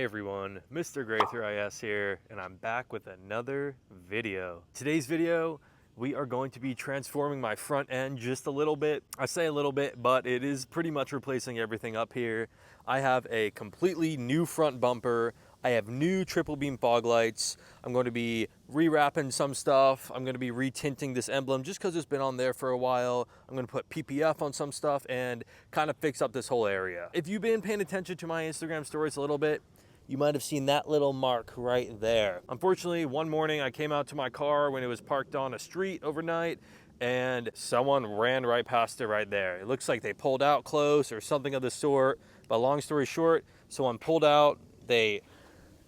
Hey everyone, Mr. Gray3IS here, and I'm back with another video. Today's video, we are going to be transforming my front end just a little bit. I say a little bit, but it is pretty much replacing everything up here. I have a completely new front bumper. I have new triple beam fog lights. I'm going to be rewrapping some stuff. I'm going to be retinting this emblem just because it's been on there for a while. I'm going to put PPF on some stuff and kind of fix up this whole area. If you've been paying attention to my Instagram stories a little bit, you might have seen that little mark right there. Unfortunately, one morning I came out to my car when it was parked on a street overnight and someone ran right past it right there. It looks like they pulled out close or something of the sort, but long story short, someone pulled out, they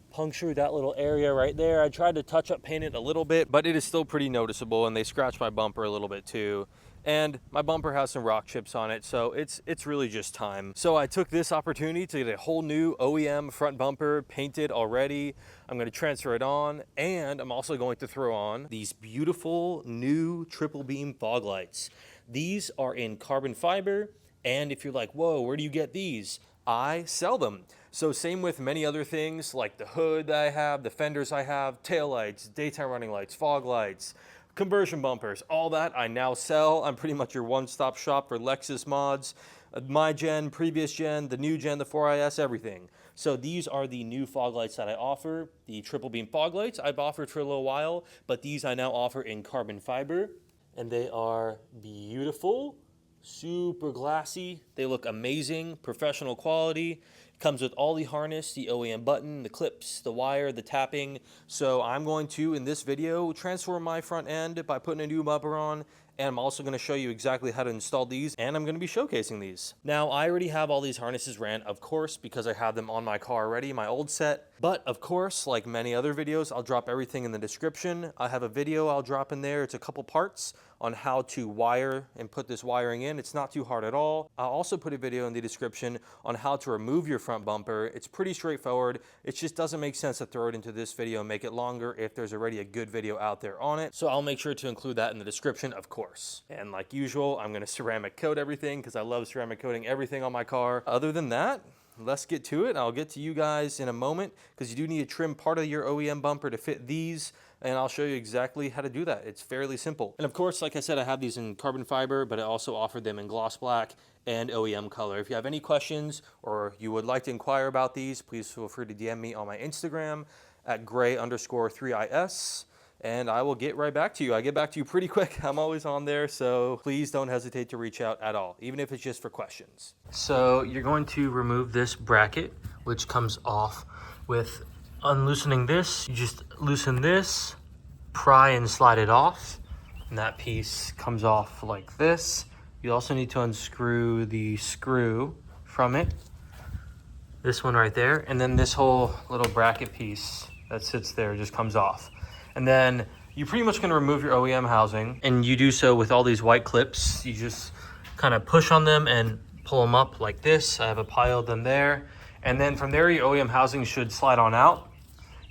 punctured that little area right there. I tried to touch up paint it a little bit, but it is still pretty noticeable, and they scratched my bumper a little bit too. And my bumper has some rock chips on it, so it's really just time. So I took this opportunity to get a whole new OEM front bumper painted already. I'm going to transfer it on, and I'm also going to throw on these beautiful new triple beam fog lights. These are in carbon fiber, and if you're like, whoa, where do you get these? I sell them. So same with many other things like the hood that I have, the fenders I have, taillights, daytime running lights, fog lights, conversion bumpers, all that I now sell. I'm pretty much your one-stop shop for Lexus mods, my gen, previous gen, the new gen, the 4IS, everything. So these are the new fog lights that I offer. The triple beam fog lights I've offered for a little while, but these I now offer in carbon fiber, and they are beautiful. Super glassy. They look amazing, professional quality. It comes with all the harness, the OEM button, the clips, the wire, the tapping. So I'm going to, in this video, transform my front end by putting a new bumper on, and I'm also going to show you exactly how to install these, and I'm going to be showcasing these. Now, I already have all these harnesses ran, of course, because I have them on my car already, my old set. But, of course, like many other videos, I'll drop everything in the description. I have a video I'll drop in there. It's a couple parts on how to wire and put this wiring in. It's not too hard at all. I'll also put a video in the description on how to remove your front bumper. It's pretty straightforward. It just doesn't make sense to throw it into this video and make it longer if there's already a good video out there on it. So I'll make sure to include that in the description, of course. And like usual, I'm gonna ceramic coat everything because I love ceramic coating everything on my car. Other than that, let's get to it. I'll get to you guys in a moment because you do need to trim part of your OEM bumper to fit these, and I'll show you exactly how to do that. It's fairly simple. And of course, like I said, I have these in carbon fiber, but I also offered them in gloss black and OEM color. If you have any questions or you would like to inquire about these, please feel free to DM me on my Instagram at gray_3is. And I will get right back to you. I get back to you pretty quick. I'm always on there, so please don't hesitate to reach out at all, even if it's just for questions. So you're going to remove this bracket, which comes off with unloosening this. You just loosen this, pry and slide it off, and that piece comes off like this. You also need to unscrew the screw from it, this one right there, and then this whole little bracket piece that sits there just comes off. And then you're pretty much going to remove your OEM housing, and you do so with all these white clips. You just kind of push on them and pull them up like this. I have a pile of them there. And then from there, your OEM housing should slide on out.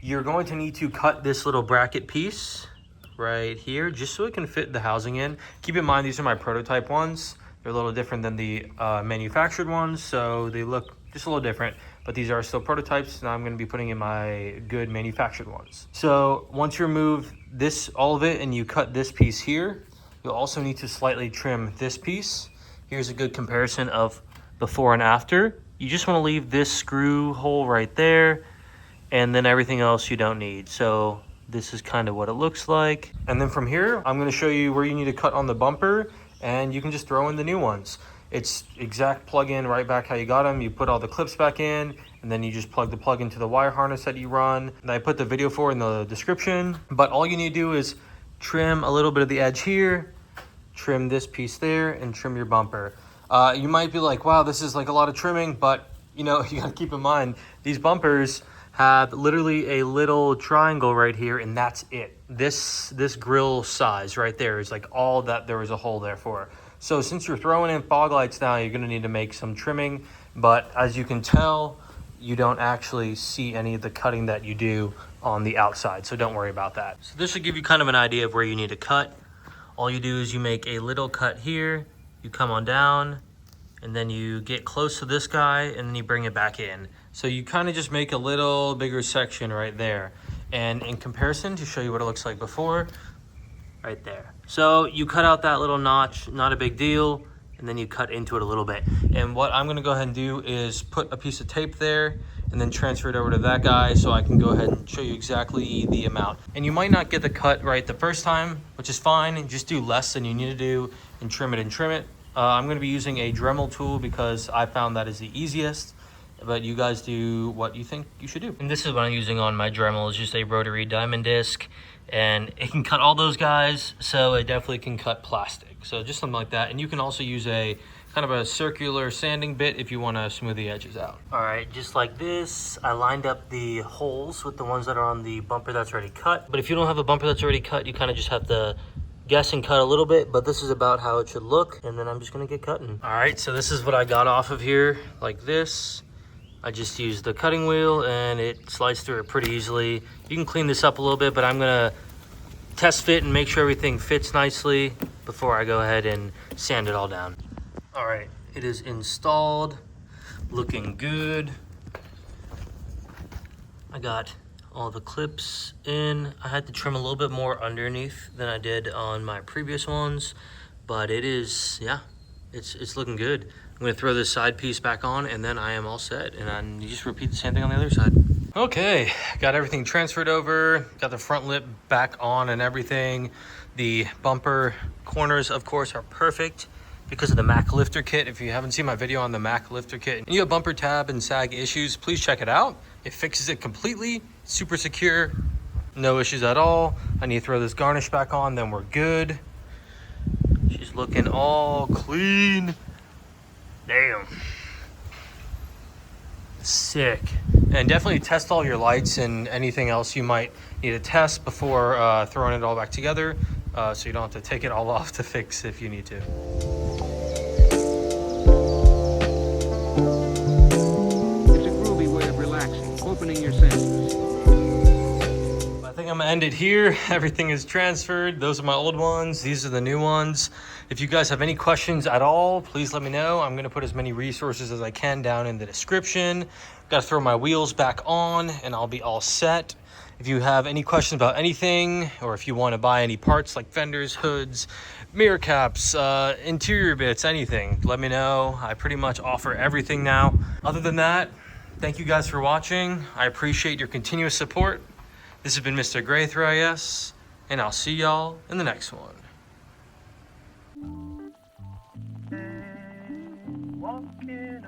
You're going to need to cut this little bracket piece right here just so it can fit the housing in. Keep in mind, these are my prototype ones. They're a little different than the manufactured ones, so they look just a little different, but these are still prototypes. Now I'm going to be putting in my good manufactured ones. So once you remove this, all of it, and you cut this piece here, you'll also need to slightly trim this piece. Here's a good comparison of before and after. You just want to leave this screw hole right there, and then everything else you don't need. So this is kind of what it looks like. And then from here, I'm going to show you where you need to cut on the bumper, and you can just throw in the new ones. It's exact plug-in right back how you got them. You put all the clips back in, and then you just plug the plug into the wire harness that you run. And I put the video for in the description. But all you need to do is trim a little bit of the edge here, trim this piece there, and trim your bumper. You might be like, wow, this is like a lot of trimming, but you know, you gotta keep in mind, these bumpers have literally a little triangle right here, and that's it. This grill size right there is like all that there is a hole there for. So since you're throwing in fog lights now, you're gonna need to make some trimming, but as you can tell, you don't actually see any of the cutting that you do on the outside, so don't worry about that. So this should give you kind of an idea of where you need to cut. All you do is you make a little cut here, you come on down, and then you get close to this guy, and then you bring it back in. So you kind of just make a little bigger section right there. And in comparison, to show you what it looks like before, right there. So you cut out that little notch, not a big deal, and then you cut into it a little bit. And what I'm gonna go ahead and do is put a piece of tape there and then transfer it over to that guy so I can go ahead and show you exactly the amount. And you might not get the cut right the first time, which is fine, and just do less than you need to do and trim it and trim it. I'm gonna be using a Dremel tool because I found that is the easiest, but you guys do what you think you should do. And this is what I'm using on my Dremel. It's just a rotary diamond disc, and it can cut all those guys, so it definitely can cut plastic. So just something like that. And you can also use a kind of a circular sanding bit if you want to smooth the edges out. All right, just like this, I lined up the holes with the ones that are on the bumper that's already cut. But if you don't have a bumper that's already cut, you kind of just have to guess and cut a little bit, but this is about how it should look. And then I'm just gonna get cutting. All right, so this is what I got off of here, like this. I just used the cutting wheel and it slides through it pretty easily. You can clean this up a little bit, but I'm gonna test fit and make sure everything fits nicely before I go ahead and sand it all down. All right, it is installed, looking good. I got all the clips in. I had to trim a little bit more underneath than I did on my previous ones, but it is, yeah, it's looking good. I'm gonna throw this side piece back on and then I am all set. And then you just repeat the same thing on the other side. Okay, got everything transferred over, got the front lip back on and everything. The bumper corners, of course, are perfect because of the Mac lifter kit. If you haven't seen my video on the Mac lifter kit and you have bumper tab and sag issues, please check it out. It fixes it completely, super secure, no issues at all. I need to throw this garnish back on, then we're good. She's looking all clean. Damn. Sick. And definitely test all your lights and anything else you might need to test before throwing it all back together, so you don't have to take it all off to fix if you need to. It's a groovy way of relaxing, opening your senses. I think I'm gonna end it here. Everything is transferred. Those are my old ones. These are the new ones. If you guys have any questions at all, please let me know. I'm gonna put as many resources as I can down in the description. Gotta throw my wheels back on and I'll be all set. If you have any questions about anything, or if you want to buy any parts like fenders, hoods, mirror caps, interior bits, anything, let me know. I pretty much offer everything now. Other than that, thank you guys for watching. I appreciate your continuous support. This has been Mr. Gray through IS, and I'll see y'all in the next one. Walking